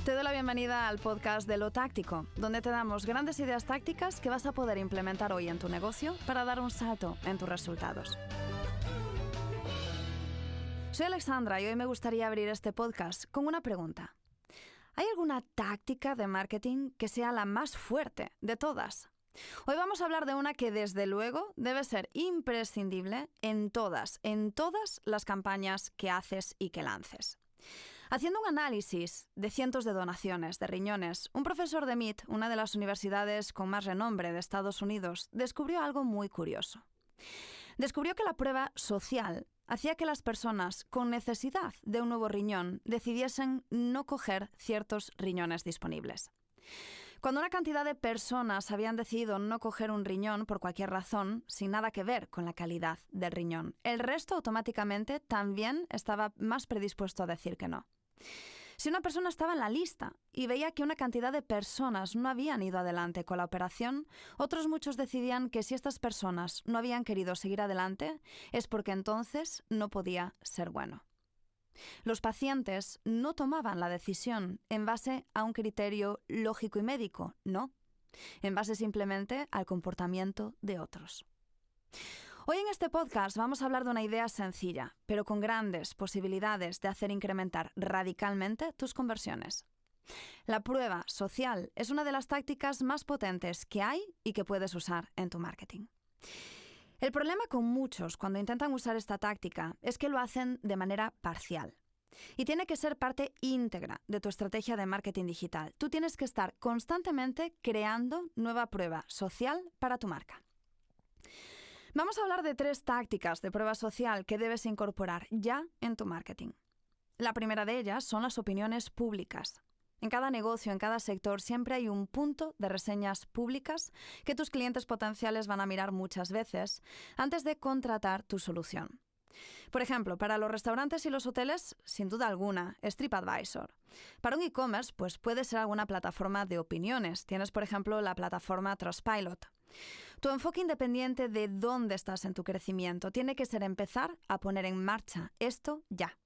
Te doy la bienvenida al podcast de Lo Táctico, donde te damos grandes ideas tácticas que vas a poder implementar hoy en tu negocio para dar un salto en tus resultados. Soy Alexandra y hoy me gustaría abrir este podcast con una pregunta. ¿Hay alguna táctica de marketing que sea la más fuerte de todas? Hoy vamos a hablar de una que desde luego debe ser imprescindible en todas las campañas que haces y que lances. Haciendo un análisis de cientos de donaciones de riñones, un profesor de MIT, una de las universidades con más renombre de Estados Unidos, descubrió algo muy curioso. Descubrió que la prueba social hacía que las personas con necesidad de un nuevo riñón decidiesen no coger ciertos riñones disponibles. Cuando una cantidad de personas habían decidido no coger un riñón por cualquier razón, sin nada que ver con la calidad del riñón, el resto automáticamente también estaba más predispuesto a decir que no. Si una persona estaba en la lista y veía que una cantidad de personas no habían ido adelante con la operación, otros muchos decidían que si estas personas no habían querido seguir adelante, es porque entonces no podía ser bueno. Los pacientes no tomaban la decisión en base a un criterio lógico y médico, no, en base simplemente al comportamiento de otros. Hoy en este podcast vamos a hablar de una idea sencilla, pero con grandes posibilidades de hacer incrementar radicalmente tus conversiones. La prueba social es una de las tácticas más potentes que hay y que puedes usar en tu marketing. El problema con muchos cuando intentan usar esta táctica es que lo hacen de manera parcial. Y tiene que ser parte íntegra de tu estrategia de marketing digital. Tú tienes que estar constantemente creando nueva prueba social para tu marca. Vamos a hablar de 3 tácticas de prueba social que debes incorporar ya en tu marketing. La primera de ellas son las opiniones públicas. En cada negocio, en cada sector, siempre hay un punto de reseñas públicas que tus clientes potenciales van a mirar muchas veces antes de contratar tu solución. Por ejemplo, para los restaurantes y los hoteles, sin duda alguna, es TripAdvisor. Para un e-commerce, pues puede ser alguna plataforma de opiniones. Tienes, por ejemplo, la plataforma Trustpilot. Tu enfoque independiente de dónde estás en tu crecimiento tiene que ser empezar a poner en marcha esto ya.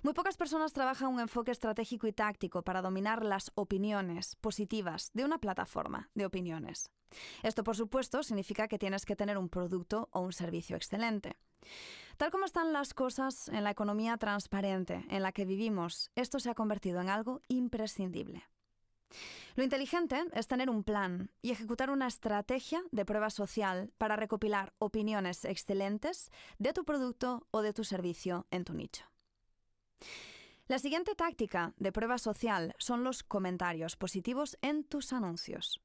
Muy pocas personas trabajan un enfoque estratégico y táctico para dominar las opiniones positivas de una plataforma de opiniones. Esto, por supuesto, significa que tienes que tener un producto o un servicio excelente. Tal como están las cosas en la economía transparente en la que vivimos, esto se ha convertido en algo imprescindible. Lo inteligente es tener un plan y ejecutar una estrategia de prueba social para recopilar opiniones excelentes de tu producto o de tu servicio en tu nicho. La siguiente táctica de prueba social son los comentarios positivos en tus anuncios.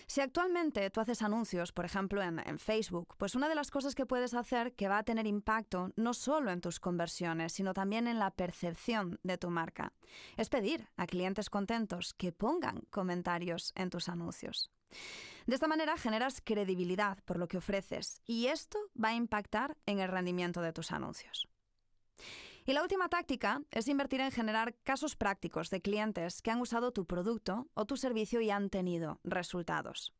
Si actualmente tú haces anuncios, por ejemplo en Facebook, pues una de las cosas que puedes hacer que va a tener impacto no solo en tus conversiones, sino también en la percepción de tu marca, es pedir a clientes contentos que pongan comentarios en tus anuncios. De esta manera generas credibilidad por lo que ofreces y esto va a impactar en el rendimiento de tus anuncios. Y la última táctica es invertir en generar casos prácticos de clientes que han usado tu producto o tu servicio y han tenido resultados.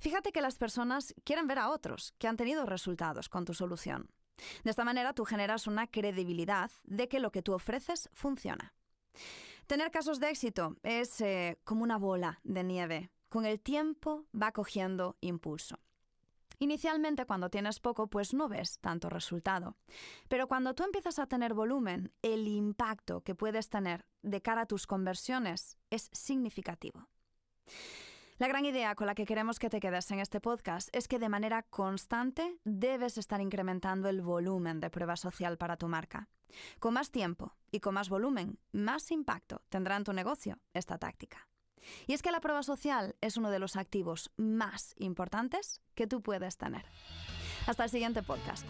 Fíjate que las personas quieren ver a otros que han tenido resultados con tu solución. De esta manera tú generas una credibilidad de que lo que tú ofreces funciona. Tener casos de éxito es como una bola de nieve. Con el tiempo va cogiendo impulso. Inicialmente, cuando tienes poco, pues no ves tanto resultado. Pero cuando tú empiezas a tener volumen, el impacto que puedes tener de cara a tus conversiones es significativo. La gran idea con la que queremos que te quedes en este podcast es que de manera constante debes estar incrementando el volumen de prueba social para tu marca. Con más tiempo y con más volumen, más impacto tendrá en tu negocio esta táctica. Y es que la prueba social es uno de los activos más importantes que tú puedes tener. Hasta el siguiente podcast.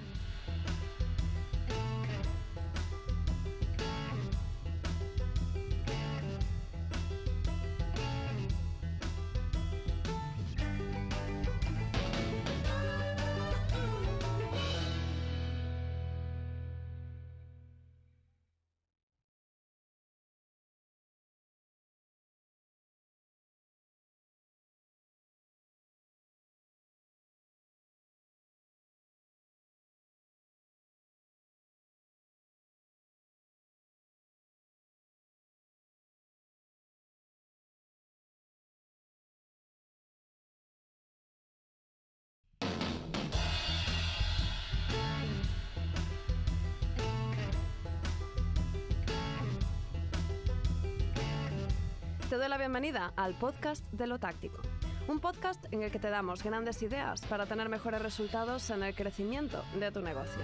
Te doy la bienvenida al podcast de Lo Táctico, un podcast en el que te damos grandes ideas para tener mejores resultados en el crecimiento de tu negocio.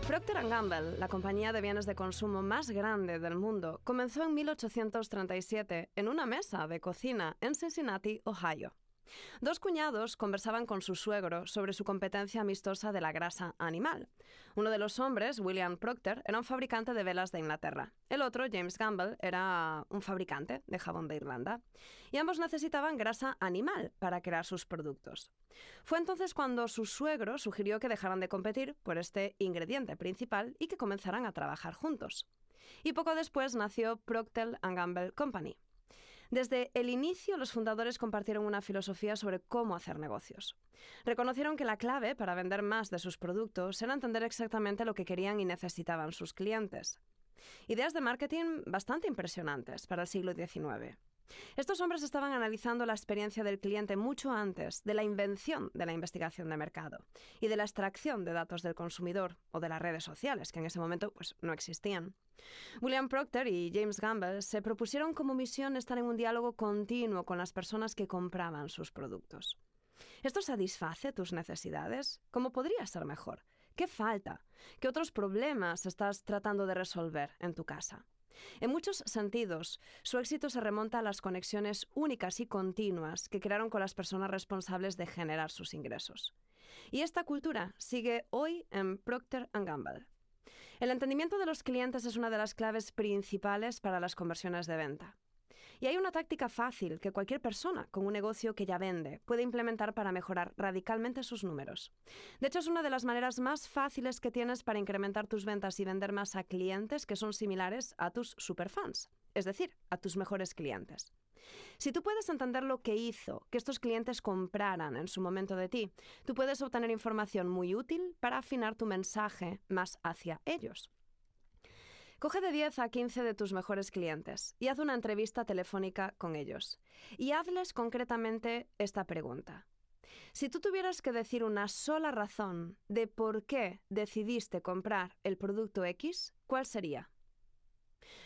Procter & Gamble, la compañía de bienes de consumo más grande del mundo, comenzó en 1837 en una mesa de cocina en Cincinnati, Ohio. Dos cuñados conversaban con su suegro sobre su competencia amistosa de la grasa animal. Uno de los hombres, William Procter, era un fabricante de velas de Inglaterra. El otro, James Gamble, era un fabricante de jabón de Irlanda. Y ambos necesitaban grasa animal para crear sus productos. Fue entonces cuando su suegro sugirió que dejaran de competir por este ingrediente principal y que comenzaran a trabajar juntos. Y poco después nació Procter & Gamble Company. Desde el inicio, los fundadores compartieron una filosofía sobre cómo hacer negocios. Reconocieron que la clave para vender más de sus productos era entender exactamente lo que querían y necesitaban sus clientes. Ideas de marketing bastante impresionantes para el siglo XIX. Estos hombres estaban analizando la experiencia del cliente mucho antes de la invención de la investigación de mercado y de la extracción de datos del consumidor o de las redes sociales, que en ese momento no existían. William Procter y James Gamble se propusieron como misión estar en un diálogo continuo con las personas que compraban sus productos. ¿Esto satisface tus necesidades? ¿Cómo podría ser mejor? ¿Qué falta? ¿Qué otros problemas estás tratando de resolver en tu casa? En muchos sentidos, su éxito se remonta a las conexiones únicas y continuas que crearon con las personas responsables de generar sus ingresos. Y esta cultura sigue hoy en Procter & Gamble. El entendimiento de los clientes es una de las claves principales para las conversiones de venta. Y hay una táctica fácil que cualquier persona con un negocio que ya vende puede implementar para mejorar radicalmente sus números. De hecho, es una de las maneras más fáciles que tienes para incrementar tus ventas y vender más a clientes que son similares a tus superfans, es decir, a tus mejores clientes. Si tú puedes entender lo que hizo que estos clientes compraran en su momento de ti, tú puedes obtener información muy útil para afinar tu mensaje más hacia ellos. Coge de 10 a 15 de tus mejores clientes y haz una entrevista telefónica con ellos. Y hazles concretamente esta pregunta. Si tú tuvieras que decir una sola razón de por qué decidiste comprar el producto X, ¿cuál sería?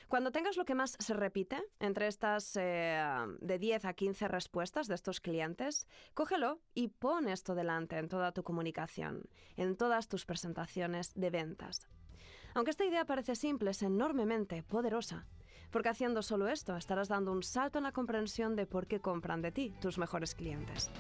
Cuando tengas lo que más se repite entre estas de 10 a 15 respuestas de estos clientes, cógelo y pon esto delante en toda tu comunicación, en todas tus presentaciones de ventas. Aunque esta idea parece simple, es enormemente poderosa, porque haciendo solo esto estarás dando un salto en la comprensión de por qué compran de ti tus mejores clientes.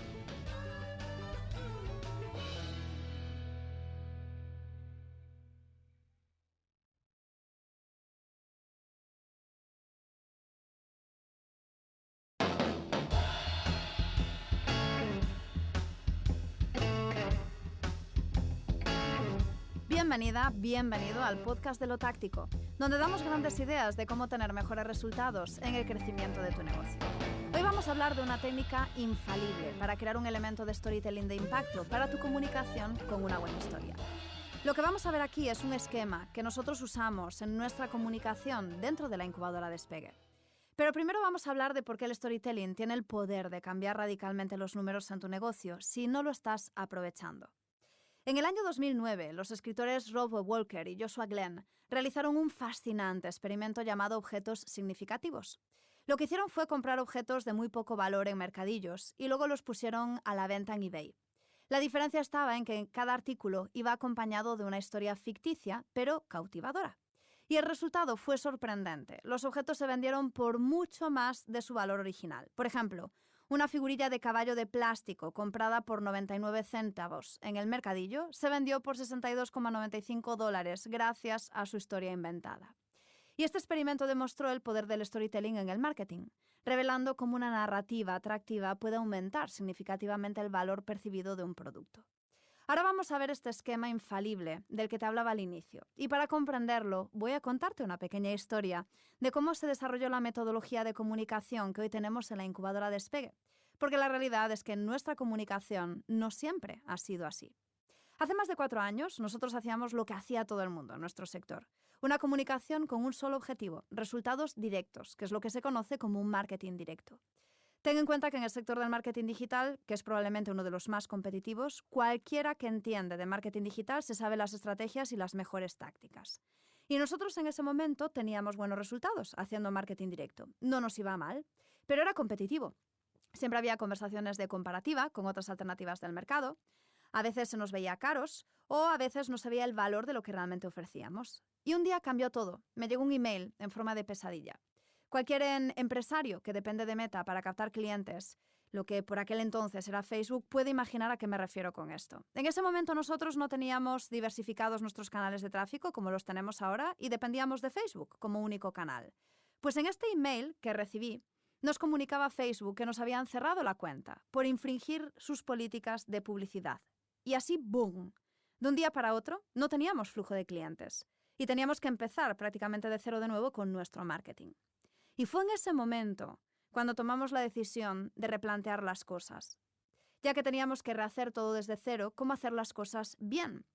Bienvenida, bienvenido al podcast de Lo Táctico, donde damos grandes ideas de cómo tener mejores resultados en el crecimiento de tu negocio. Hoy vamos a hablar de una técnica infalible para crear un elemento de storytelling de impacto para tu comunicación con una buena historia. Lo que vamos a ver aquí es un esquema que nosotros usamos en nuestra comunicación dentro de la incubadora Despegue. Pero primero vamos a hablar de por qué el storytelling tiene el poder de cambiar radicalmente los números en tu negocio si no lo estás aprovechando. En el año 2009, los escritores Rob Walker y Joshua Glenn realizaron un fascinante experimento llamado objetos significativos. Lo que hicieron fue comprar objetos de muy poco valor en mercadillos y luego los pusieron a la venta en eBay. La diferencia estaba en que cada artículo iba acompañado de una historia ficticia, pero cautivadora. Y el resultado fue sorprendente. Los objetos se vendieron por mucho más de su valor original. Por ejemplo, una figurilla de caballo de plástico comprada por 99 céntimos en el mercadillo se vendió por $62,95 gracias a su historia inventada. Y este experimento demostró el poder del storytelling en el marketing, revelando cómo una narrativa atractiva puede aumentar significativamente el valor percibido de un producto. Ahora vamos a ver este esquema infalible del que te hablaba al inicio. Y para comprenderlo, voy a contarte una pequeña historia de cómo se desarrolló la metodología de comunicación que hoy tenemos en la incubadora Despegue. Porque la realidad es que nuestra comunicación no siempre ha sido así. Hace más de 4 años, nosotros hacíamos lo que hacía todo el mundo en nuestro sector. Una comunicación con un solo objetivo, resultados directos, que es lo que se conoce como un marketing directo. Ten en cuenta que en el sector del marketing digital, que es probablemente uno de los más competitivos, cualquiera que entiende de marketing digital se sabe las estrategias y las mejores tácticas. Y nosotros en ese momento teníamos buenos resultados haciendo marketing directo. No nos iba mal, pero era competitivo. Siempre había conversaciones de comparativa con otras alternativas del mercado. A veces se nos veía caros o a veces no se veía el valor de lo que realmente ofrecíamos. Y un día cambió todo. Me llegó un email en forma de pesadilla. Cualquier empresario que depende de Meta para captar clientes, lo que por aquel entonces era Facebook, puede imaginar a qué me refiero con esto. En ese momento nosotros no teníamos diversificados nuestros canales de tráfico como los tenemos ahora y dependíamos de Facebook como único canal. Pues en este email que recibí, nos comunicaba Facebook que nos habían cerrado la cuenta por infringir sus políticas de publicidad. Y así, ¡boom! De un día para otro no teníamos flujo de clientes y teníamos que empezar prácticamente de cero de nuevo con nuestro marketing. Y fue en ese momento cuando tomamos la decisión de replantear las cosas, ya que teníamos que rehacer todo desde cero, cómo hacer las cosas bien.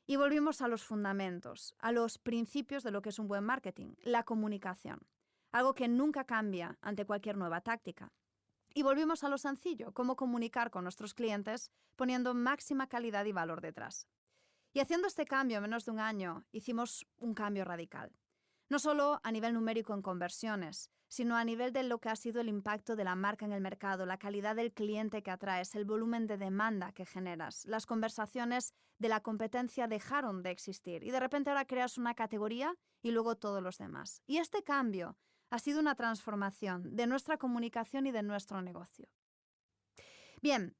Y volvimos a los fundamentos, a los principios de lo que es un buen marketing, la comunicación, algo que nunca cambia ante cualquier nueva táctica. Y volvimos a lo sencillo, cómo comunicar con nuestros clientes poniendo máxima calidad y valor detrás. Y haciendo este cambio en menos de un año, hicimos un cambio radical. No solo a nivel numérico en conversiones, sino a nivel de lo que ha sido el impacto de la marca en el mercado, la calidad del cliente que atraes, el volumen de demanda que generas. Las conversaciones de la competencia dejaron de existir y de repente ahora creas una categoría y luego todos los demás. Y este cambio ha sido una transformación de nuestra comunicación y de nuestro negocio. Bien,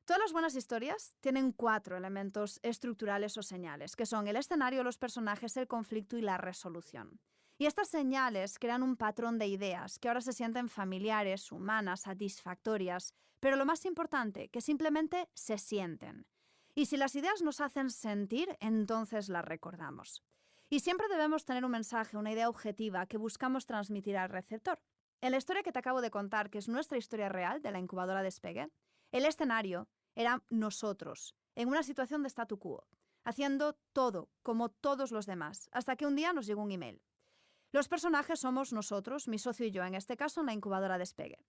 todas las buenas historias tienen 4 elementos estructurales o señales, que son el escenario, los personajes, el conflicto y la resolución. Y estas señales crean un patrón de ideas que ahora se sienten familiares, humanas, satisfactorias, pero lo más importante, que simplemente se sienten. Y si las ideas nos hacen sentir, entonces las recordamos. Y siempre debemos tener un mensaje, una idea objetiva que buscamos transmitir al receptor. En la historia que te acabo de contar, que es nuestra historia real de la incubadora Despegue, el escenario era nosotros, en una situación de statu quo, haciendo todo como todos los demás, hasta que un día nos llegó un email. Los personajes somos nosotros, mi socio y yo, en este caso en la incubadora Despegue.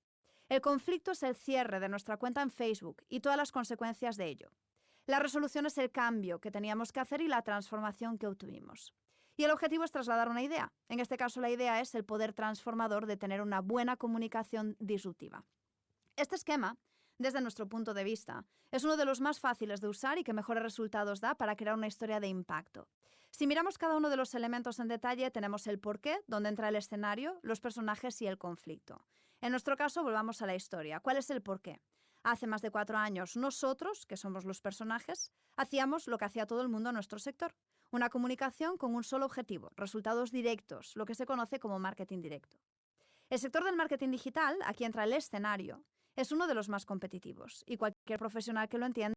El conflicto es el cierre de nuestra cuenta en Facebook y todas las consecuencias de ello. La resolución es el cambio que teníamos que hacer y la transformación que obtuvimos. Y el objetivo es trasladar una idea. En este caso la idea es el poder transformador de tener una buena comunicación disruptiva. Este esquema, desde nuestro punto de vista, es uno de los más fáciles de usar y que mejores resultados da para crear una historia de impacto. Si miramos cada uno de los elementos en detalle, tenemos el porqué, donde entra el escenario, los personajes y el conflicto. En nuestro caso, volvamos a la historia. ¿Cuál es el porqué? Hace más de 4 años, nosotros, que somos los personajes, hacíamos lo que hacía todo el mundo en nuestro sector. Una comunicación con un solo objetivo, resultados directos, lo que se conoce como marketing directo. El sector del marketing digital, aquí entra el escenario, es uno de los más competitivos y cualquier profesional que lo entienda